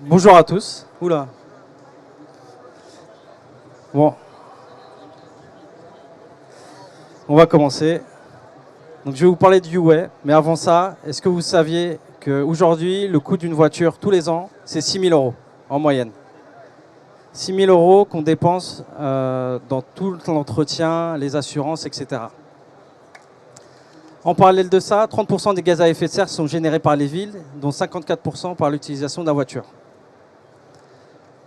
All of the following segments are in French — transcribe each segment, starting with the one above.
Bonjour à tous. Oula. Bon, on va commencer. Donc, je vais vous parler de Youway, mais avant ça, est-ce que vous saviez qu'aujourd'hui, le coût d'une voiture tous les ans, c'est 6 000 € en moyenne. 6 000 € qu'on dépense dans tout l'entretien, les assurances, etc. En parallèle de ça, 30% des gaz à effet de serre sont générés par les villes, dont 54% par l'utilisation de la voiture.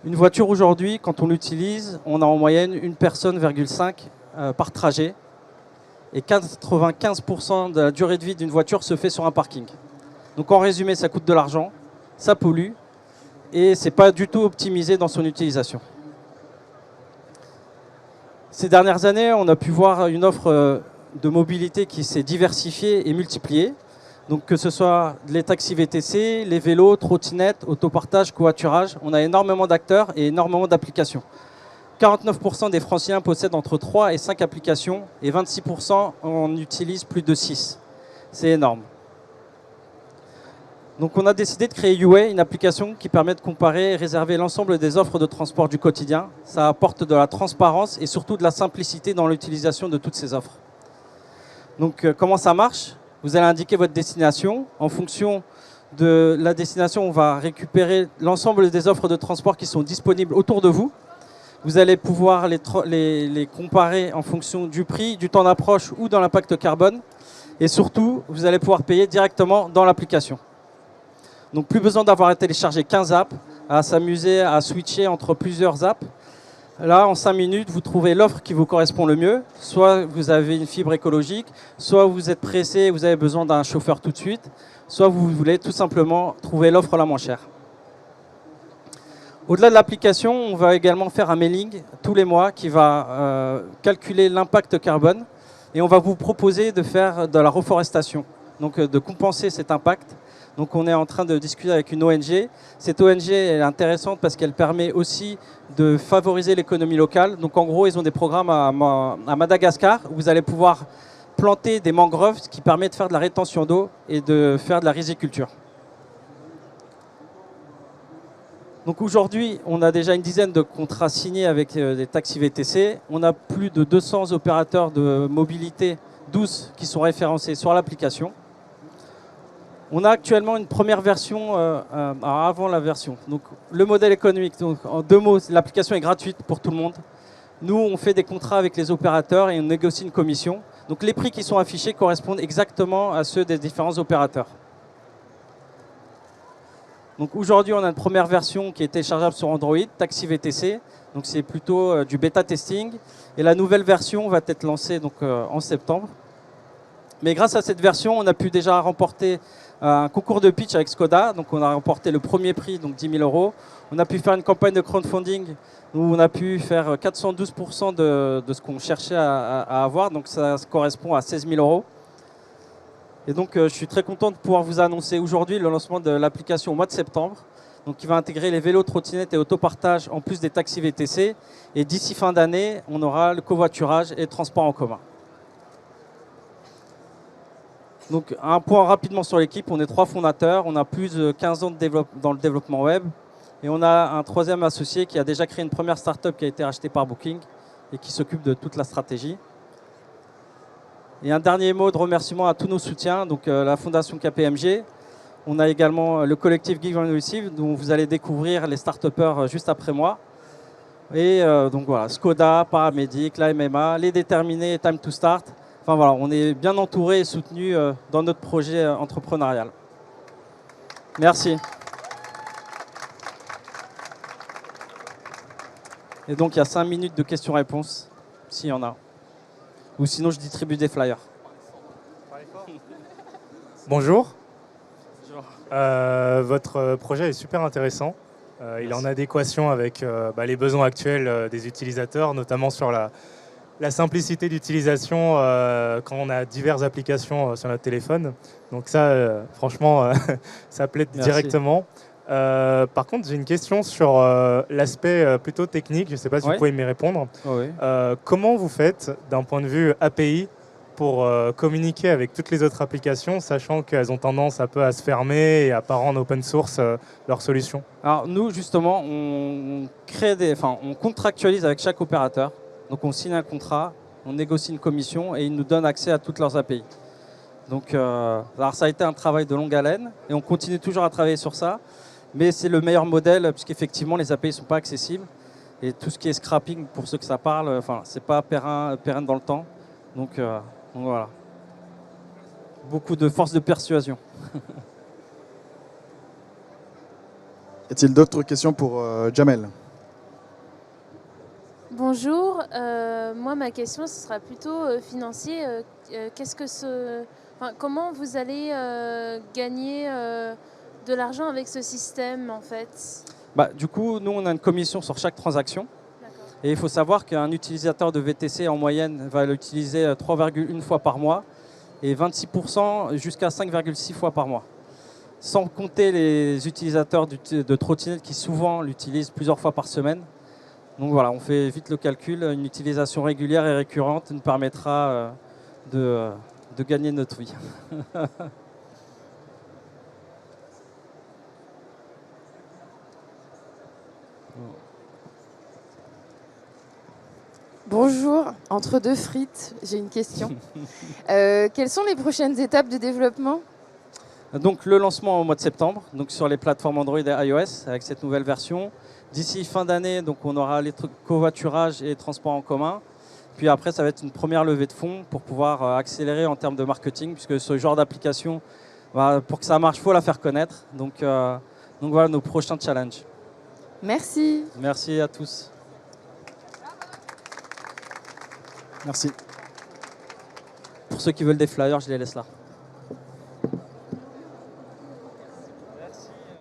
Une voiture aujourd'hui, quand on l'utilise, on a en moyenne une personne, par trajet. Et 95% de la durée de vie d'une voiture se fait sur un parking. Donc en résumé, ça coûte de l'argent, ça pollue, et ce n'est pas du tout optimisé dans son utilisation. Ces dernières années, on a pu voir une offre de mobilité qui s'est diversifiée et multipliée. Donc que ce soit les taxis VTC, les vélos, trottinettes, autopartage, covoiturage, on a énormément d'acteurs et énormément d'applications. 49% des Franciliens possèdent entre 3 et 5 applications et 26% en utilisent plus de 6. C'est énorme. Donc on a décidé de créer Youway, une application qui permet de comparer et réserver l'ensemble des offres de transport du quotidien. Ça apporte de la transparence et surtout de la simplicité dans l'utilisation de toutes ces offres. Donc comment ça marche? Vous allez indiquer votre destination. En fonction de la destination, on va récupérer l'ensemble des offres de transport qui sont disponibles autour de vous. Vous allez pouvoir les comparer en fonction du prix, du temps d'approche ou dans l'impact carbone. Et surtout, vous allez pouvoir payer directement dans l'application. Donc plus besoin d'avoir à télécharger 15 apps, à s'amuser à switcher entre plusieurs apps. Là, en 5 minutes, vous trouvez l'offre qui vous correspond le mieux. Soit vous avez une fibre écologique, soit vous êtes pressé et vous avez besoin d'un chauffeur tout de suite, soit vous voulez tout simplement trouver l'offre la moins chère. Au-delà de l'application, on va également faire un mailing tous les mois qui va calculer l'impact carbone et on va vous proposer de faire de la reforestation, donc de compenser cet impact. Donc on est en train de discuter avec une ONG. Cette ONG est intéressante parce qu'elle permet aussi de favoriser l'économie locale. Donc en gros, ils ont des programmes à Madagascar où vous allez pouvoir planter des mangroves, ce qui permet de faire de la rétention d'eau et de faire de la riziculture. Donc aujourd'hui, on a déjà une dizaine de contrats signés avec des taxis VTC. On a plus de 200 opérateurs de mobilité douce qui sont référencés sur l'application. On a actuellement une première version avant la version. Donc le modèle économique, donc en 2 mots, l'application est gratuite pour tout le monde. Nous, on fait des contrats avec les opérateurs et on négocie une commission. Donc les prix qui sont affichés correspondent exactement à ceux des différents opérateurs. Donc aujourd'hui, on a une première version qui est téléchargeable sur Android, Taxi VTC. Donc c'est plutôt du bêta testing. Et la nouvelle version va être lancée donc, en septembre. Mais grâce à cette version, on a pu déjà remporter un concours de pitch avec Skoda. Donc on a remporté le premier prix, donc 10 000 €. On a pu faire une campagne de crowdfunding où on a pu faire 412% de ce qu'on cherchait à avoir. Donc ça correspond à 16 000 €. Et donc, je suis très content de pouvoir vous annoncer aujourd'hui le lancement de l'application au mois de septembre, donc qui va intégrer les vélos, trottinettes et autopartage en plus des taxis VTC. Et d'ici fin d'année, on aura le covoiturage et le transport en commun. Donc, un point rapidement sur l'équipe, on est 3 fondateurs, on a plus de 15 ans dans le développement web. Et on a un 3e associé qui a déjà créé une première start-up qui a été rachetée par Booking et qui s'occupe de toute la stratégie. Et un dernier mot de remerciement à tous nos soutiens, donc la Fondation KPMG. On a également le collectif Give and Receive, dont vous allez découvrir les start-upers juste après moi. Et donc voilà, Skoda, Paramédic, la MMA, les Déterminés, Time to Start. Enfin voilà, on est bien entouré et soutenu dans notre projet entrepreneurial. Merci. Et donc il y a 5 minutes de questions-réponses, s'il y en a. Ou sinon, je distribue des flyers. Bonjour. Bonjour. Votre projet est super intéressant. Il est en adéquation avec les besoins actuels des utilisateurs, notamment sur la simplicité d'utilisation quand on a diverses applications sur notre téléphone. Donc ça, franchement, ça plaît directement. Par contre, j'ai une question sur l'aspect plutôt technique. Je ne sais pas si vous pouvez m'y répondre. Oui. Comment vous faites, d'un point de vue API, pour communiquer avec toutes les autres applications, sachant qu'elles ont tendance un peu à se fermer et à ne pas rendre open source leurs solutions? Alors nous, justement, on contractualise avec chaque opérateur. Donc on signe un contrat, on négocie une commission et ils nous donnent accès à toutes leurs API. Donc alors ça a été un travail de longue haleine et on continue toujours à travailler sur ça. Mais c'est le meilleur modèle puisqu'effectivement les API ne sont pas accessibles. Et tout ce qui est scrapping, pour ceux que ça parle, c'est pas pérenne dans le temps. Donc voilà. Beaucoup de force de persuasion. Y a-t-il d'autres questions pour Jamel? Bonjour, moi ma question ce sera plutôt financier. Comment vous allez gagner de l'argent avec ce système en fait? Du coup, nous on a une commission sur chaque transaction. Et il faut savoir qu'un utilisateur de VTC en moyenne va l'utiliser 3,1 fois par mois et 26% jusqu'à 5,6 fois par mois. Sans compter les utilisateurs de trottinette qui souvent l'utilisent plusieurs fois par semaine. Donc voilà, on fait vite le calcul. Une utilisation régulière et récurrente nous permettra de gagner notre vie. Bonjour, entre deux frites, j'ai une question. Quelles sont les prochaines étapes de développement? Donc le lancement au mois de septembre, donc sur les plateformes Android et iOS avec cette nouvelle version. D'ici fin d'année, donc on aura les covoiturage et les transports en commun. Puis après, ça va être une première levée de fonds pour pouvoir accélérer en termes de marketing, puisque ce genre d'application, pour que ça marche, il faut la faire connaître. Donc voilà nos prochains challenges. Merci. Merci à tous. Merci. Pour ceux qui veulent des flyers, je les laisse là.